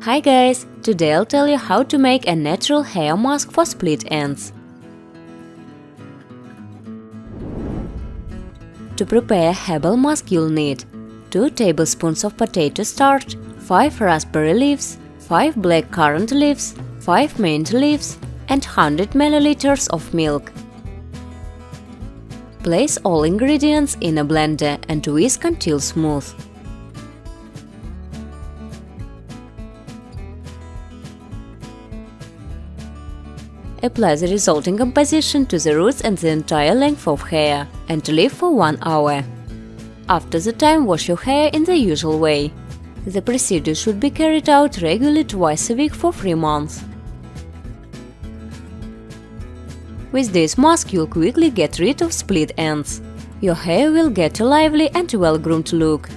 Hi guys! Today I'll tell you how to make a natural hair mask for split ends. To prepare a herbal mask you'll need 2 tablespoons of potato starch, 5 raspberry leaves, 5 black currant leaves, 5 mint leaves and 100 ml of milk. Place all ingredients in a blender and whisk until smooth. Apply the resulting composition to the roots and the entire length of hair and leave for 1 hour. After the time, wash your hair in the usual way. The procedure should be carried out regularly twice a week for 3 months. With this mask, you'll quickly get rid of split ends. Your hair will get a lively and well-groomed look.